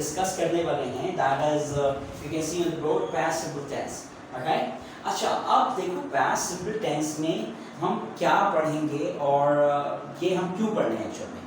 Discuss करने वाले हैं that is you can see on the board past simple tense. Okay, अच्छा अब देखो पास्ट सिंपल टेंस में हम क्या पढ़ेंगे और ये हम क्यों पढ़ रहे हैं। एक्चुअली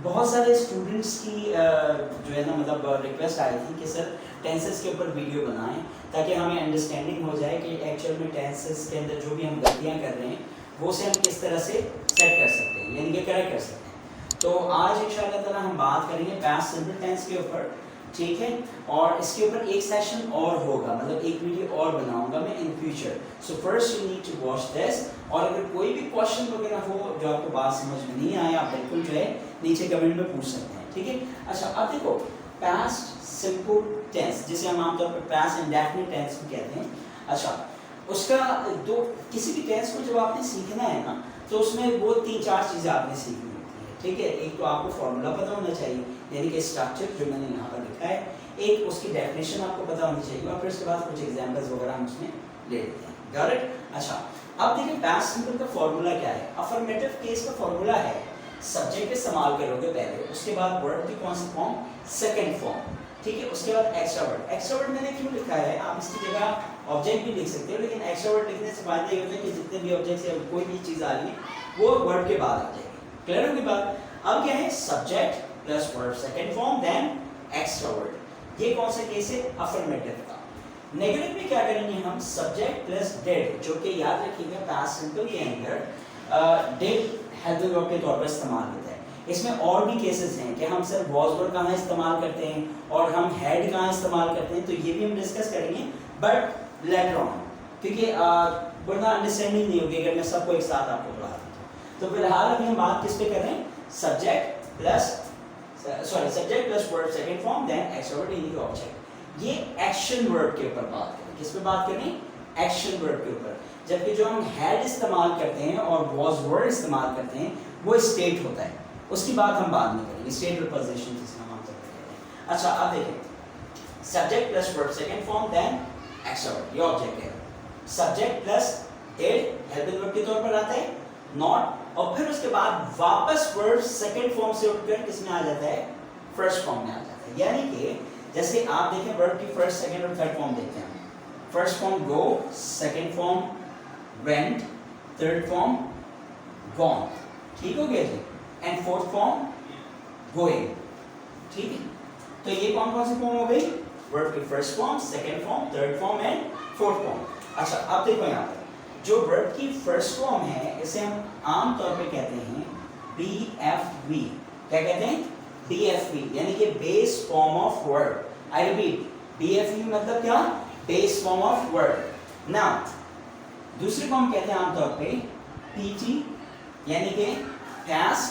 बहुत सारे स्टूडेंट्स की जो है ना मतलब रिक्वेस्ट आई थी कि सर टेंसेस के ऊपर वीडियो बनाएं ताकि हमें अंडरस्टैंडिंग हो जाए कि एक्चुअल में टेंसेस के अंदर जो भी हम गलतियां कर रहे हैं वो से हम किस तरह से सेट कर सकते हैं, यानी कि करेक्ट कर सकते हैं। तो आज इंशाल्लाह ताला हम बात करेंगे पास्ट सिंपल टेंस के ऊपर, ठीक है। और इसके ऊपर एक सेशन और होगा, मतलब एक वीडियो और बनाऊंगा मैं in future. So first you need to watch this. और अगर कोई भी क्वेश्चन वगैरह हो जो आपको बात समझ में नहीं आया, आप बिल्कुल जो है नीचे कमेंट में पूछ सकते हैं, ठीक है। अच्छा अब देखो पास्ट सिंपल टेंस जिसे हम आमतौर पर पास्ट इंडेफिनिट टेंस भी कहते हैं। अच्छा उसका दो, किसी भी टेंस को जब आपने सीखना है ना तो उसमें वो 3-4 चीज़ें आपने सीखनी होती है, ठीक है। एक तो आपको फॉर्मूला पता होना चाहिए, यानी कि स्ट्रक्चर जो मैंने यहाँ पर लिखा है, एक उसकी डेफिनेशन आपको पता होनी चाहिए और फिर उसके बाद कुछ एग्जांपल्स वगैरह हम उसमें ले लेते हैं। Got it? अच्छा अब देखिए पास्ट सिंपल का फॉर्मूला क्या है। अफर्मेटिव केस का फॉर्मूला है सब्जेक्ट इस्तेमाल करोगे पहले, उसके बाद वर्ब की कौन सी फॉर्म, सेकंड फॉर्म, ठीक है। उसके बाद एक्स्ट्रा वर्ड। एक्स्ट्रा वर्ड मैंने क्यों लिखा है, आप इसकी जगह ऑब्जेक्ट भी लिख सकते हो, लेकिन एक्स्ट्रा वर्ड लिखने से फायदा ये होता है कि जितने भी ऑब्जेक्ट्स या कोई भी चीज़ आ रही है वो वर्ड के बाद आ जाएगी। क्लियर होगी बात? अब क्या है, subject plus verb second form then extra word. ये कौन सा केस है, अफर्मेटिव का। नेगेटिव में क्या करेंगे हम, सब्जेक्ट प्लस डेड, जो कि याद रखिएगा पास्ट सिंपल के अंदर डेड हेल्पिंग वर्ब के तौर पर इस्तेमाल होता है। इसमें और भी केसेस हैं कि हम सिर्फ वॉज वर्ड कहाँ इस्तेमाल करते हैं और हम हैड कहाँ इस्तेमाल करते हैं, तो ये भी हम डिस्कस करेंगे बट लेटर ऑन, क्योंकि वरना अंडरस्टैंडिंग नहीं होगी अगर मैं सबको एक साथ आपको पढ़ा दूँ। तो फिलहाल अभी हम बात किस पे कर रहे हैं, subject plus subject plus verb second form then extra word यानी कि ऑब्जेक्ट। ये एक्शन वर्ब के ऊपर बात करें। किस पे बात करें, एक्शन वर्ब के ऊपर। जबकि जो हम हैड इस्तेमाल करते हैं और वॉज वर्ड इस्तेमाल करते हैं वो स्टेट होता है, उसकी बात हम बाद में करेंगे, स्टेट प्रीपोजिशन जिसे हम आमतौर पर कहते हैं। अच्छा अब देखिए subject plus verb second form then extra word, ये ऑब्जेक्ट है। Subject plus did helping verb के तौर पर आता है, नॉट, और फिर उसके बाद वापस वर्ब सेकंड फॉर्म से उठकर किसमें आ जाता है, फर्स्ट फॉर्म में आ जाता है। यानी कि जैसे आप देखें वर्ब की फर्स्ट सेकंड और थर्ड फॉर्म देखते हैं। First form go, second form went, third form gone, ठीक हो गया जी, एंड फोर्थ फॉर्म गोइंग, ठीक है। तो ये कौन कौन सी फॉर्म हो गई, वर्ब की first form, second form, third form and fourth form. अच्छा अब देखो यहाँ पर जो वर्ब की फर्स्ट फॉर्म है इसे हम आम तौर पे कहते हैं BFV। क्या कहते हैं, BFV, यानी कि base form of verb. I repeat, BFV मतलब क्या, base form of verb. Now दूसरी फॉर्म कहते हैं आमतौर पे PT, यानी कि past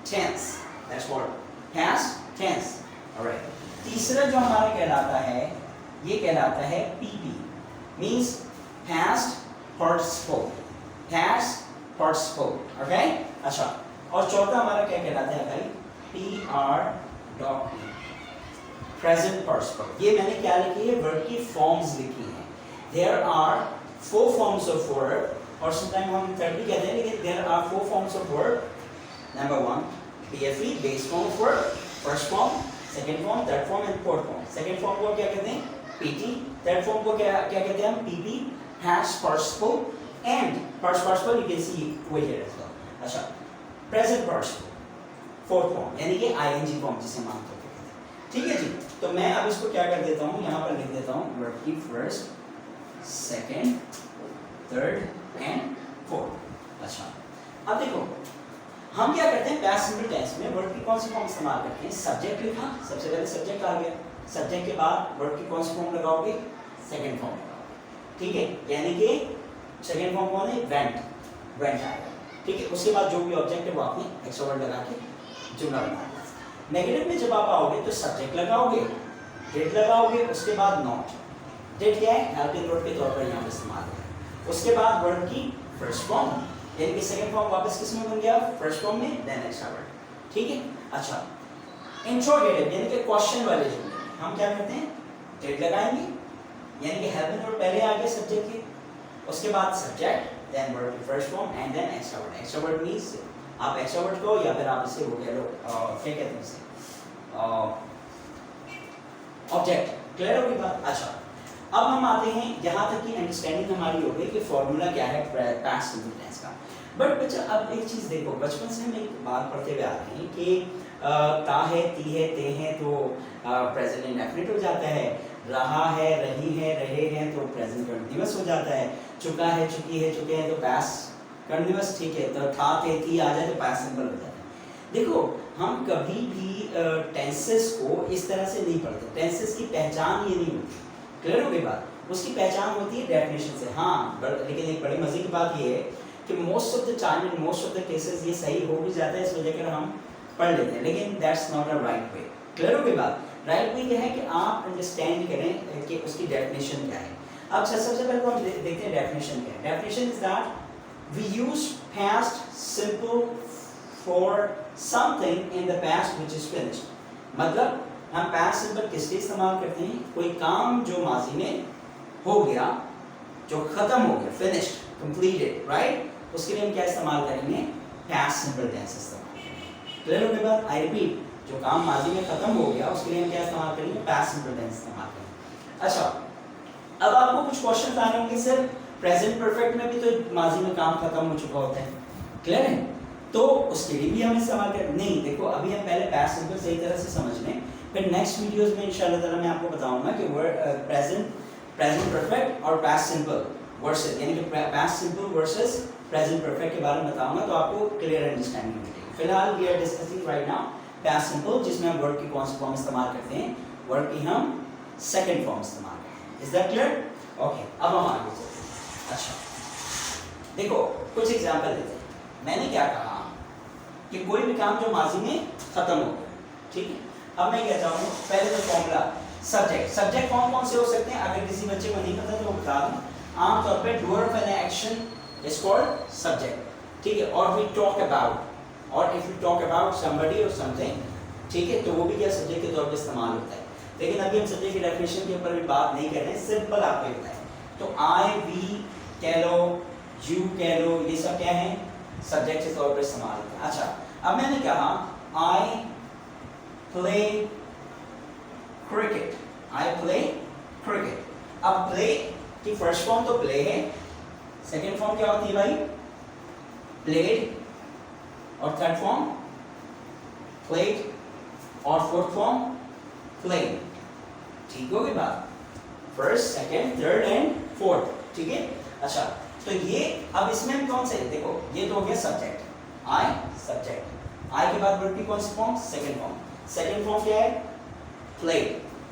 tense, that's what, past tense, alright। तीसरा जो हमारा कहलाता है ये कहलाता है PP, means past participle, past participle, okay। अच्छा और चौथा हमारा क्या कहलाता है भाई, PR, present participle। ये मैंने क्या लिखी है, वर्ब की फॉर्म्स लिखी हैं। There are 4 forms of verb, और समटाइम हम थर्ड भी कहते हैं, लेकिन there are 4 forms of verb। Number 1 BFE, base form of verb, first form, second form, third form and fourth form। second form को क्या कहते हैं, PT, third form को क्या कहते हैं हम, PP, past participle, and past participle you can see over here as well। अच्छा present participle, fourth form, यानी कि ING form जिसे हम आमतौर पर कहते हैं, ठीक है जी। तो मैं अब इसको क्या कर देता हूँ, यहाँ पर लिख देता हूँ वर्ब की first, second, third and fourth. अच्छा अब देखो हम क्या करते हैं पास्ट सिंपल टेंस में वर्ब की कौन सी फॉर्म इस्तेमाल करते हैं, सब्जेक्ट लिखा, सबसे पहले सब्जेक्ट आ गया, सब्जेक्ट के बाद वर्ब की कौन सी फॉर्म लगाओगे, सेकंड फॉर्म लगाओगे, ठीक है। यानी कि सेकंड फॉर्म कौन है, वेंट, वेंट आएगा, ठीक है। उसके बाद जो भी ऑब्जेक्ट है वो आपने एक्स्ट्रा वर्ड लगा के जुमला बनाना। नेगेटिव में जब आप आओगे तो सब्जेक्ट लगाओगे, डेट लगाओगे, उसके बाद नॉट। डेट क्या है, हेल्पिंग वर्ब के तौर पर यहाँ पे इस्तेमाल है। उसके बाद वर्ब की फर्स्ट फॉर्म, यानी कि सेकंड फॉर्म वापस किस में बन गया, फर्स्ट फॉर्म में, देन एक्स्ट्रा वर्ड, ठीक है। अच्छा इंट्रोगेटिव यानी कि क्वेश्चन वाले जुमले हम क्या करते हैं, डेट लगाएंगे, यानी कि हेल्पिंग वर्ब पहले आ गया सब्जेक्ट के, उसके बाद सब्जेक्ट, देन वर्ब की first form and then extra word. Extra word means आप एक्स्ट्रा वर्ड को या फिर आप इसे वो कह लो क्या कहते हैं इसे, ऑब्जेक्ट। क्लियर होगी बात? अच्छा, अब हम आते हैं यहाँ तक की अंडरस्टैंडिंग हमारी हो गई कि फॉर्मूला क्या है पास्ट सिंपल टेंस का। बट बच्चा अब एक चीज़ देखो, बचपन से हम एक बात पढ़ते हुए आ रहे हैं कि ता है, ती है, ते हैं तो प्रेजेंट इंडेफिनिट हो जाता है, रहा है, रही है, रहे हैं तो प्रेजेंट कंटीन्यूअस हो जाता है, चुका है, चुकी है, चुके हैं तो पास्ट कंटीन्यूअस, ठीक है, तो था, थे, थी आ जाए तो पास्ट सिंपल हो जाता है। देखो हम कभी भी टेंसेस को इस तरह से नहीं पढ़ते, टेंसेस की पहचान ये नहीं होती। क्लियर हो गई बात? उसकी पहचान होती है डेफिनेशन से। हाँ, लेकिन एक बड़ी मजे की बात ये है कि most of the time in most of the cases ये सही हो भी जाता है, इस वजह कर हम पढ़ लेते हैं, लेकिन that's not a right way. Clear हो गई बात? राइट वे ये है कि आप अंडरस्टैंड करें कि उसकी डेफिनेशन क्या है। अब सबसे पहले तो हम देखते हैं डेफिनेशन क्या है। Definition is that we use past simple for something in the past which is finished. मतलब हम पास्ट सिंपल किस लिए इस्तेमाल करते हैं? कोई काम जो माजी में हो गया, जो खत्म हो गया, फिनिश्ड, कंप्लीटेड, राइट, उसके लिए हम क्या इस्तेमाल करेंगे? पास्ट सिंपल टेंस इस्तेमाल करेंगे। क्लियर हो गई बात? आई रिपीट, जो काम माजी में खत्म हो गया उसके लिए हम क्या इस्तेमाल करेंगे? पास्ट सिंपल टेंस इस्तेमाल करेंगे। अच्छा, अब आपको कुछ क्वेश्चन आ रहे होंगे, सर प्रेजेंट परफेक्ट में भी तो माजी में काम खत्म हो चुका होता है, क्लियर है, तो उसके लिए भी हम इस्तेमाल करें? नहीं, देखो अभी हम पहले पास्ट सिंपल सही तरह से समझ लें, फिर नेक्स्ट वीडियोस में इंशाल्लाह ताला मैं आपको बताऊंगा कि प्रेजेंट परफेक्ट और पास्ट सिंपल वर्सेस, यानी कि past simple versus present perfect के बारे में बताऊंगा, तो आपको क्लियर अंडरस्टैंडिंग मिलेगी। फिलहाल we are discussing right now past simple, जिसमें हम वर्ब की कौन सी फॉर्म इस्तेमाल करते हैं? वर्ब की हम सेकंड फॉर्म इस्तेमाल करते हैं। Is that clear? ओके, अब हम आगे चलते हैं। अच्छा देखो, कुछ एग्जांपल देते हैं। मैंने क्या कहा कि कोई भी काम जो माजी में खत्म हो गया, ठीक है। अब मैं कहता हूँ पहले तो फॉर्मूला सब्जेक्ट। सब्जेक्ट कौन कौन से हो सकते हैं? अगर किसी बच्चे को नहीं पता तो बता दूं, आमतौर पे doer of an action is called subject, ठीक है। और वी टॉक अबाउट, और if you talk about somebody और समथिंग, ठीक है, तो वो भी क्या सब्जेक्ट के तौर पे इस्तेमाल होता है। लेकिन अभी हम सब्जेक्ट की डेफिनेशन के ऊपर भी बात नहीं कर रहे हैं, सिंपल आपको बताएं तो आई, वी कह लो, यू कह लो, ये सब क्या है? सब्जेक्ट के तौर पर इस्तेमाल होता है। अच्छा, अब मैंने कहा I play cricket, I play cricket. अब प्ले की फर्स्ट फॉर्म तो प्ले है, सेकेंड फॉर्म क्या होती है भाई? प्लेड, और थर्ड फॉर्म प्लेड, और फोर्थ फॉर्म प्लेड। ठीक हो गई बात? First, second, third and fourth, ठीक है। अच्छा, तो ये अब इसमें हम कौन से, देखो ये तो हो गया सब्जेक्ट, आई सब्जेक्ट, आई के बाद वर्ब की कौन सी form? Second form. Second form क्या है? प्लेड,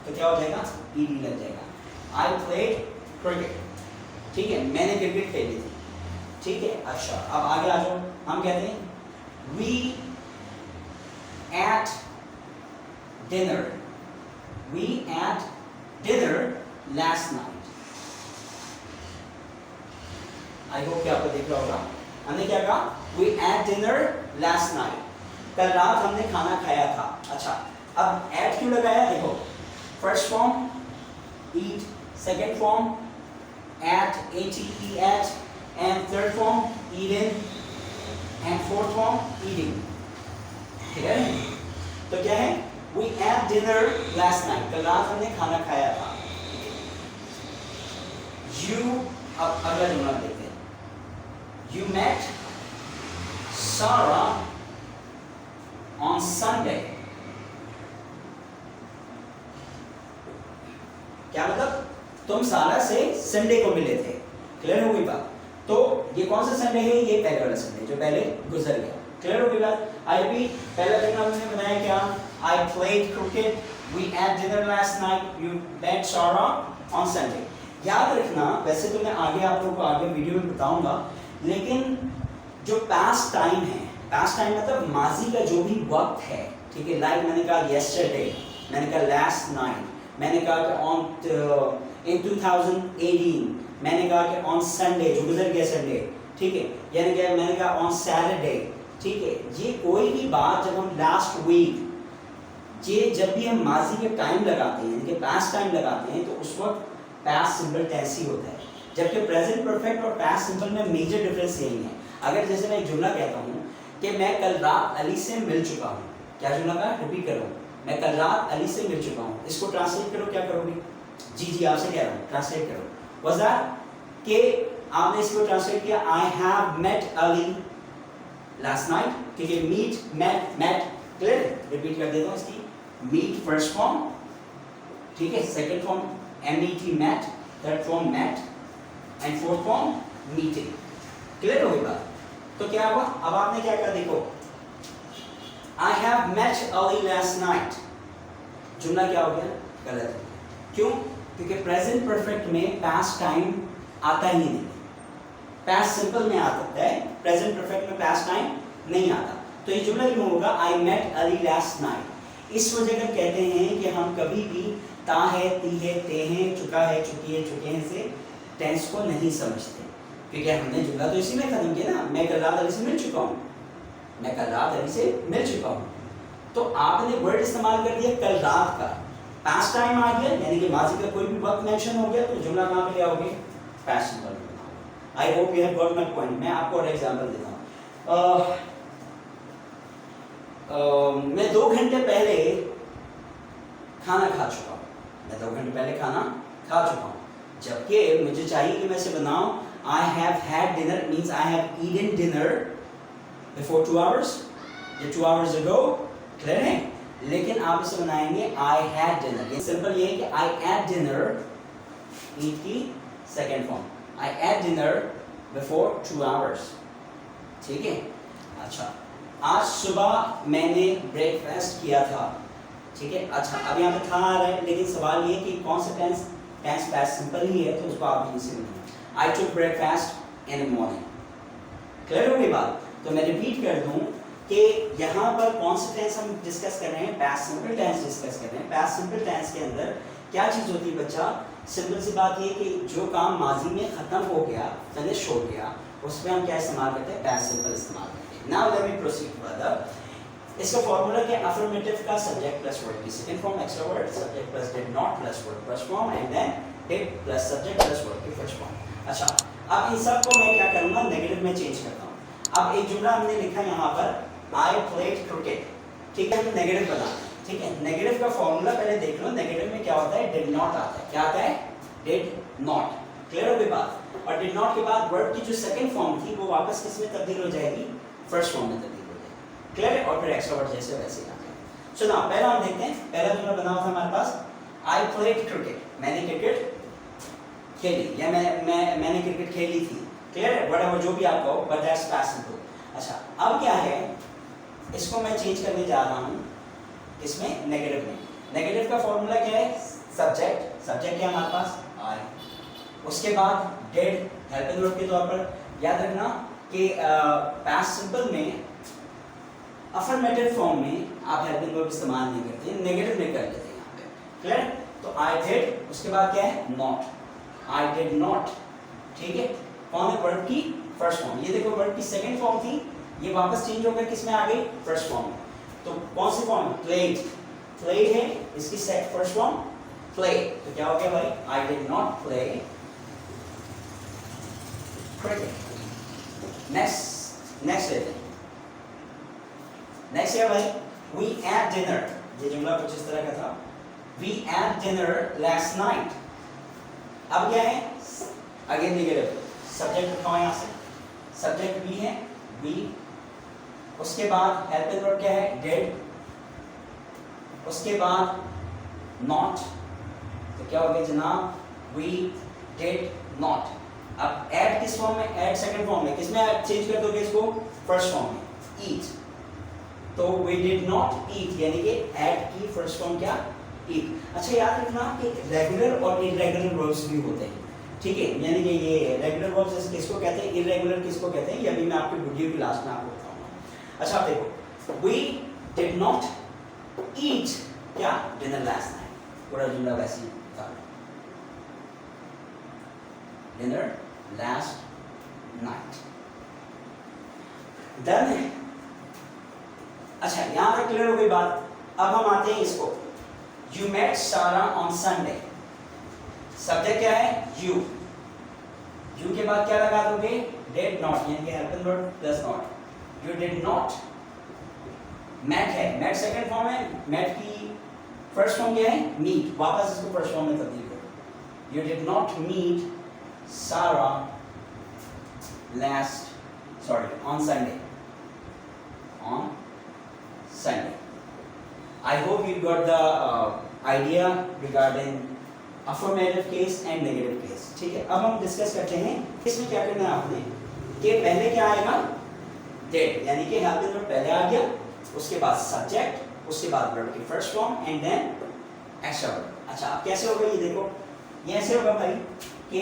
तो क्या हो जाएगा? ईडी लग जाएगा। आई प्लेड क्रिकेट, ठीक है, मैंने क्रिकेट खेली थी, ठीक है। अच्छा, अब आगे आ जाओ, हम कहते हैं we ate dinner, we ate dinner last night. I hope कि आपको दिख रहा होगा, हमने क्या कहा? We ate dinner last night, कल रात हमने खाना खाया था। अच्छा, अब एट क्यों लगाया? देखो first form eat, second form at, ate, at, and third form eaten, and fourth form eating, ठीक है। तो क्या है? We had dinner last night, कल रात हमने खाना खाया था। You, अब अगला जुमला देखते हैं, You met Sarah on Sunday, क्या मतलब? तुम सारा से संडे को मिले थे। क्लियर हो गई बात? तो ये कौन सा संडे है? ये पहले वाला संडे जो पहले गुजर गया। क्लियर हो गई बात? आई भी पहला दिन हमने बनाया क्या? I played cricket, we ate dinner last night, you met Sara on Sunday. याद रखना, वैसे तो मैं आगे आप लोगों को आगे वीडियो में बताऊंगा, लेकिन जो पास्ट टाइम है, पास्ट टाइम मतलब माजी का जो भी वक्त है, ठीक है, लाइक मैंने कहा येस्टरडे, मैंने कहा लास्ट नाइट, मैंने कहा कि ऑन इन 2018, मैंने कहा कि ऑन संडे जो गुजर गया संडे, ठीक है, यानी कि मैंने कहा ऑन सैटरडे, ठीक है। ये कोई भी बात जब हम लास्ट वीक, ये जब भी हम माजी के टाइम लगाते हैं, यानी कि पास्ट टाइम लगाते हैं, तो उस वक्त पास्ट सिंपल टेंस ही होता है। जबकि प्रेजेंट परफेक्ट और पास्ट सिंपल में मेजर डिफरेंस यही है। अगर जैसे मैं एक जुमला कहता हूँ कि मैं कल रात अली से मिल चुका हूँ, क्या जुमला का? रिपीट कर रहा हूँ, मैं कल रात अली से मिल चुका हूँ, इसको ट्रांसलेट करो, क्या करोगे? जी आपसे कह रहा हूँ, ट्रांसलेट करो। वाज दैट कि आपने इसको ट्रांसलेट किया, I have met Ali last night, ठीक है, मीट मेट क्लियर, रिपीट कर देता हूँ इसकी, मीट फर्स्ट फॉर्म, ठीक है, second form MET met, third form met and fourth form meeting. Clear हो गई बात? तो क्या हुआ, अब आपने क्या कहा देखो, I have met Ali last night, जुमला क्या हो गया? गलत हो गया। क्यों? क्योंकि प्रेजेंट परफेक्ट में पास्ट टाइम आता ही नहीं, पास्ट सिंपल में आता है, प्रेजेंट परफेक्ट में पास्ट टाइम नहीं आता, तो ये जुमला क्यों होगा? I met Ali last night। इस वजह कर कहते हैं कि हम कभी भी ता है, ती है, ते हैं, चुका है, चुकी है, चुके हैं से टेंस को नहीं समझते, क्योंकि हमने जुमला तो इसी में खत्म किया ना, मैं कल रात अली से मिल चुका हूँ, मैं कल रात अली से मिल चुका हूँ, तो आपने वर्ड इस्तेमाल कर दिया कल रात का, पास्ट टाइम आ गया, यानी कि माजी का कोई भी वक्त मेंशन हो गया, तो जुमला कहाँ पे ले आओगे? पास्ट सिंपल में। I hope you have got my point. मैं आपको और एग्जांपल देता हूँ। मैं 2 घंटे पहले खाना खा चुका हूँ, मैं 2 घंटे पहले खाना खा चुका हूँ, जबकि मुझे चाहिए कि मैं इसे बनाऊँ, I have had dinner means I have eaten dinner before 2 hours, या 2 hours ago, क्लियर है? लेकिन आप इसे बनाएंगे I had dinner, ये सिंपल ये है कि I had dinner, eat की second form, I had dinner before 2 hours, ठीक है? अच्छा, आज सुबह मैंने ब्रेकफास्ट किया था, ठीक है? अच्छा, अब यहाँ पे था आ रहा है, लेकिन सवाल ये कि कौन सा टेंस पास्ट सिंपल ही है, तो उसको आप इसे बनाएं, I took breakfast in the morning। Clear हो गई बात? तो मैं रिपीट कर दूं कि यहाँ पर कौन सा टेंस हम डिस्कस कर रहे हैं? पास्ट सिंपल टेंस डिस्कस कर रहे हैं। पास्ट सिंपल टेंस के अंदर क्या चीज़ होती है बच्चा? सिंपल सी बात ये कि जो काम माजी में ख़त्म हो गया, फिनिश हो गया, उस पर हम क्या इस्तेमाल करते हैं? पास्ट सिंपल इस्तेमाल करते हैं। Now let me proceed further. इसका फॉर्मूला क्या? अफर्मेटिव का सब्जेक्ट प्लस वर्ड की second form, extra word, subject plus did not plus word first form, and then did plus subject plus word की first form. अच्छा, अब इन सब को मैं क्या करूँगा? नेगेटिव में चेंज करता हूँ। अब एक जुमला हमने लिखा यहाँ पर, I played cricket, ठीक है, नेगेटिव बना, ठीक है? नेगेटिव का फॉर्मूला पहले देख लो, नेगेटिव में क्या होता है? डिड नॉट आता है। क्या आता है? Did not. क्लियर हो गई बात? और डिड नॉट के बाद वर्ड की जो सेकंड फॉर्म थी वो वापस किस में तब्दील हो जाएगी? फर्स्ट फॉर्म में तब्दील हो जाएगी। क्लियर है? और फिर एक्स्ट्रा वर्ड जैसे वैसे आ जाएगा। सो नाउ पहला हम देखते हैं, पहला जुमला बना हुआ था हमारे पास, I played cricket, मैंने क्रिकेट खेली, या मैंने क्रिकेट खेली थी। क्लियर है? व्हाटएवर जो भी आप कहो, बट दैट्स पास्ट सिंपल। अच्छा, अब क्या है, इसको मैं चेंज करने जा रहा हूँ, इसमें नेगेटिव में। नेगेटिव का फॉर्मूला क्या है? सब्जेक्ट, सब्जेक्ट क्या हमारे पास? आई, उसके बाद डेड हेल्पिंग वर्ब के तौर पर। याद रखना कि पास्ट सिंपल में अफर्मेटिव फॉर्म में आप हेल्पिंग वर्ब इस्तेमाल नहीं करते, नेगेटिव में कर लेते हैं यहाँ पे। क्लियर? तो आई डिड, उसके बाद क्या है? नॉट, आई डिड नॉट, ठीक है? कौन है? वर्ब की फर्स्ट फॉर्म। ये देखो वर्ब की सेकंड फॉर्म थी, ये वापस चेंज होकर किस में आ गई? फर्स्ट फॉर्म में। तो कौन सी फॉर्म? प्लेड, प्लेड है, इसकी फर्स्ट फॉर्म प्ले, तो क्या हो गया भाई? I did not play cricket. Next लेते हैं। नेक्स्ट है भाई, वी एट डिनर, ये जुमला कुछ इस तरह का था, we ate dinner last night. अब क्या है? अगेन नेगेटिव, सब्जेक्ट उठाओ यहाँ से, सब्जेक्ट बी है, बी, उसके बाद हेल्पिंग वर्ब क्या है? डिड, उसके बाद नॉट, तो क्या हो गया जनाब? We did not. अब एट किस फॉर्म में? एट सेकंड फॉर्म में, किसमें चेंज कर दोगे इसको? फर्स्ट फॉर्म में, ईट। तो वी डिड नॉट ईट, यानी कि एट की फर्स्ट फॉर्म क्या? ईट। अच्छा, याद रखना कि रेगुलर और इरेगुलर वर्ब्स भी होते हैं, ठीक है? यानी कि ये रेगुलर वर्ब्स किसको कहते हैं, इरेगुलर किसको कहते हैं, ये अभी मैं आपकी वीडियो की लास्ट में आपको बताऊंगा। अच्छा, आप देखो, वी डिड नॉट ईट क्या? Dinner last night. पूरा जुमला वैसे ही था, डिनर लास्ट नाइट। डन है? अच्छा, यहां पर क्लियर हो गई बात। अब हम आते हैं इसको, you met Sara on Sunday. Subject क्या है? यू, यू के बाद क्या लगा दोगे? डिड नॉट, यानी कि helping verb plus not. You did not met है, मेट सेकंड फॉर्म है, मेट की फर्स्ट फॉर्म क्या है? मीट। वापस इसको फर्स्ट फॉर्म में तब्दील करो। यू डिड नॉट मीट सारा on Sunday. I hope you got the idea regarding affirmative case and negative case. ठीक है, अब हम डिस्कस करते हैं इसमें क्या करना है आपने कि पहले क्या आएगा? डेट, यानी कि हेल्प इन वर्ब पहले आ गया, उसके बाद सब्जेक्ट, उसके बाद वर्ब की first form and then extra verb. अच्छा, अब कैसे होगा ये देखो, ये ऐसे होगा भाई कि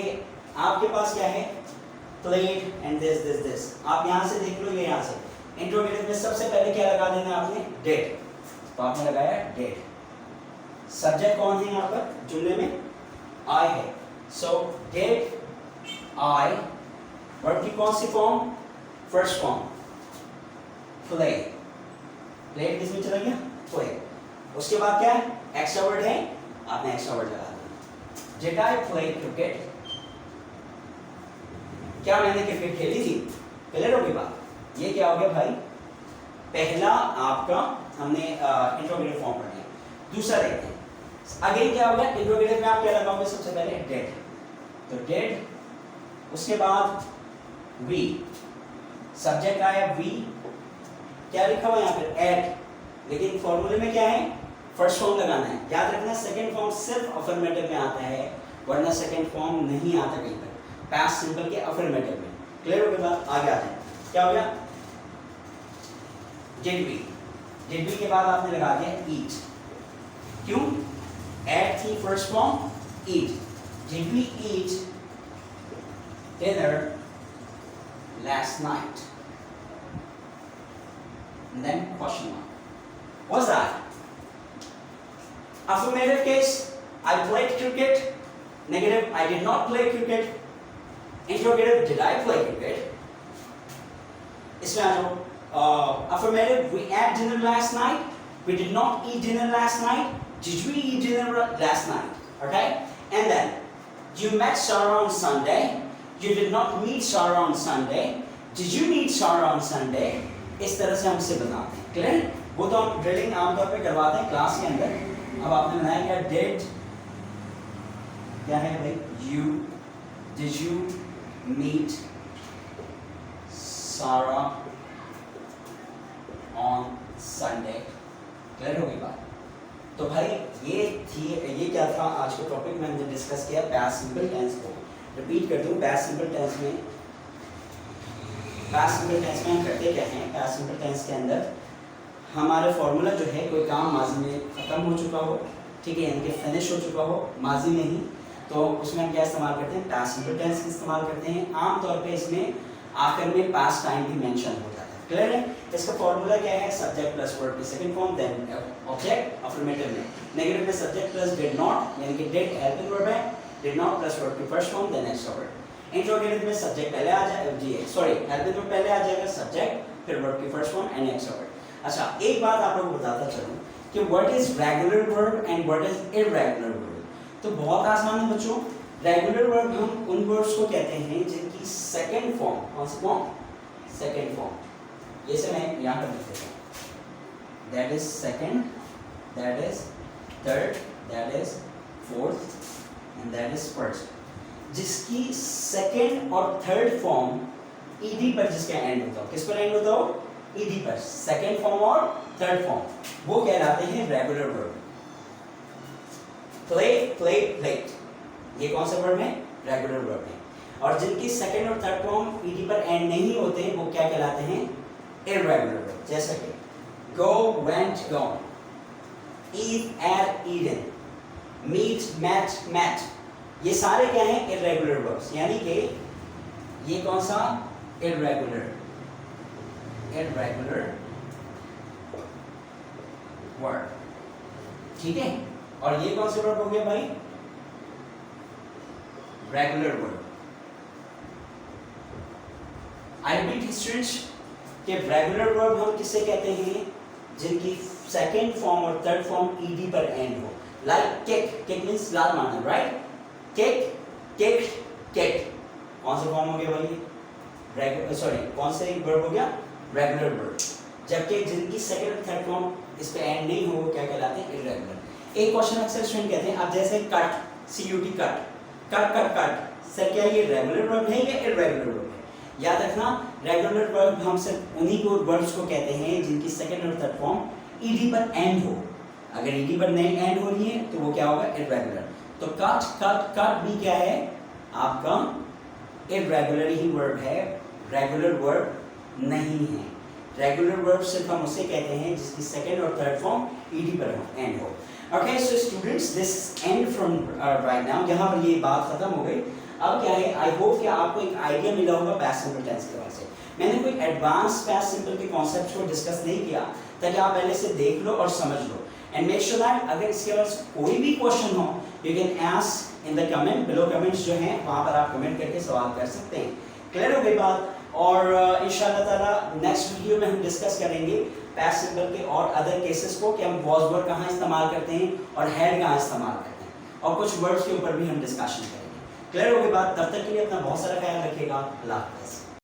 आपके पास क्या है? Plate and this. आप यहाँ से देख लो, ये यहाँ से इंट्रोगेटिव में सबसे पहले क्या लगा देना है आपने? डेट। तो आपने लगाया डेट। सब्जेक्ट कौन है यहाँ पर जुमले में? आई है। सो डेट आई, वर्ब की कौन सी form? First form play. Played किस में चला गया? प्ले। उसके बाद क्या है? एक्स्ट्रा वर्ड है, आपने एक्स्ट्रा वर्ड लगा दिया। Did I play cricket? क्या मैंने क्रिकेट खेली थी? क्लियर होगी बात? ये क्या हो गया भाई? पहला आपका हमने इंट्रोगेटिव फॉर्म पढ़ लिया। दूसरा देखते हैं अगेन क्या होगा? इंट्रोगेटिव में आप क्या लगाओगे? सबसे पहले डेड। तो डेड, उसके बाद वी, सब्जेक्ट आया वी, क्या लिखा हुआ यहाँ पर? एट। लेकिन फॉर्मूले में क्या है? फर्स्ट फॉर्म लगाना है। याद रखना, सेकंड फॉर्म सिर्फ अफर्मेटिव में आता है, वरना सेकंड फॉर्म नहीं आता कहीं पर पास्ट सिंपल के अफर्मेटिव में। क्लियर हो गया बात? आगे आते हैं, क्या हो गया? Did we. डिड वी के बाद आपने लगा दिया ईट। क्यों? एट की first form eat. Did we eat dinner last night? And then question mark. What's that? Affirmative case, I played cricket. Negative, I did not play cricket. Interrogative, did I play cricket? इसमें आ जाओ। Affirmative, we ate dinner last night. We did not eat dinner last night. Did we eat dinner last night? Okay? And then, you met Sarah on Sunday. You did not meet Sarah on Sunday. Did you meet Sarah on Sunday? इस तरह से हम इसे बनाते हैं। Clear? वो तो हम ड्रिलिंग आमतौर पे करवाते हैं क्लास के अंदर। अब आपने बनाया क्या? डिड, क्या है भाई? You, did you meet Sarah on Sunday? Clear हो गई बात? तो भाई ये क्या था आज का टॉपिक मैंने डिस्कस किया पास्ट सिंपल टेंस को। रिपीट कर दूं, पास्ट सिंपल टेंस में हम करते क्या हैं? पास्ट सिंपल टेंस के अंदर हमारा फॉर्मूला जो है, कोई काम माजी में ख़त्म हो चुका हो, ठीक है, यानी कि फिनिश हो चुका हो माजी में ही, तो उसमें हम क्या इस्तेमाल करते हैं? पास्ट सिंपल टेंस इस्तेमाल करते हैं। आमतौर पे इसमें आखिर में पास्ट टाइम भी मेंशन हो जाता है। क्लियर है? इसका फॉर्मूला क्या है? सब्जेक्ट प्लस वर्ब की second form, then object affirmative में। नेगेटिव में सब्जेक्ट प्लस डिड नॉट, यानी कि डिड हेल्पिंग वर्ब है, डिड नॉट प्लस वर्ब की first form, then extra verb. Interrogative में सब्जेक्ट पहले आ जाएगा, हेल्पिंग वर्ब पहले आ जाएगा, सब्जेक्ट फिर वर्ब की first form and extra verb. अच्छा, एक बात आप लोगों को बताता चलूं कि what is regular verb and what is irregular verb. तो बहुत आसान है बच्चों। रेगुलर वर्ब हम उन वर्ब्स को कहते हैं जिनकी सेकंड फॉर्म, कौन सी फॉर्म? Second form. ये से मैं यहाँ पर लिख देता हूँ। That is second, that is third, that is fourth and that is first. जिसकी सेकंड और थर्ड फॉर्म ईडी पर जिसका एंड होता हो, किस पर एंड होता हो? ईडी पर। सेकंड फॉर्म और थर्ड फॉर्म वो कहलाते हैं regular verb. Play, play, plate, ये कौन सा वर्ब है? रेगुलर वर्ब है। और जिनकी सेकंड और थर्ड फॉर्म ईडी पर एंड नहीं होते वो क्या कहलाते हैं? Irregular verb. जैसे कि go, went, gone, eat, ate, eaten, meet, met, met, ये सारे क्या हैं? Irregular verbs. यानी कि ये कौन सा? इररेगुलर वर्ब, ठीक है। और ये कौन से वर्ब हो गया भाई? Regular verb. I repeat students कि रेगुलर वर्ब हम किससे कहते हैं? जिनकी सेकंड फॉर्म और थर्ड फॉर्म ईडी पर एंड हो। लाइक किक, किक मींस लात मारना, राइट? किक, किक, किक, कौन सा फॉर्म हो गया भाई? कौन से वर्ब हो गया? Regular verb. जबकि जिनकी सेकंड और थर्ड फॉर्म इस पे एंड नहीं हो वो क्या कहलाते हैं, इर्रेगुलर। एक क्वेश्चन अक्सर स्टूडेंट कहते हैं, अब जैसे cut, CUT cut, cut cut cut, sir क्या ये रेगुलर वर्ब है या इर्रेगुलर वर्ब है? याद रखना, रेगुलर वर्ब हम सिर्फ उन्हीं को वर्ब्स को कहते हैं जिनकी सेकंड और थर्ड फॉर्म ईडी पर एंड हो। अगर ईडी पर नहीं एंड हो रही है तो वो क्या होगा, इर्रेगुलर। तो कट कट कट भी क्या है आपका इर्रेगुलर ही वर्ब है, रेगुलर वर्ब नहीं है। रेगुलर वर्ब सिर्फ हम उसे कहते हैं जिसकी सेकंड और थर्ड फॉर्म ईडी पर एंड हो। Okay so students, this and from right now, यहाँ पर ये बात खत्म हो गई। अब क्या है, आई होप कि आपको एक आइडिया मिला होगा पास्ट सिंपल टेंस के बारे से। मैंने कोई एडवांस पास्ट सिंपल के कॉन्सेप्ट्स को डिस्कस नहीं किया ताकि आप पहले से देख लो और समझ लो। एंड मेक श्योर दैट अगर इसके बाद कोई भी क्वेश्चन हो you can ask in the comment below. Comments जो हैं वहाँ पर आप कमेंट करके सवाल कर सकते हैं। क्लियर हो गई बात? और इंशाल्लाह ताला नेक्स्ट वीडियो में हम डिस्कस करेंगे पास्ट सिंपल के और अदर केसेस को कि हम वॉज वर्ब कहाँ इस्तेमाल करते हैं और हैड कहाँ इस्तेमाल करते हैं, और कुछ वर्ड्स के ऊपर भी हम डिस्कशन करेंगे। क्लियर हो गई बात? तब तक के लिए अपना बहुत सारा ख्याल रखिएगा। अल्लाह हाफ़िज़।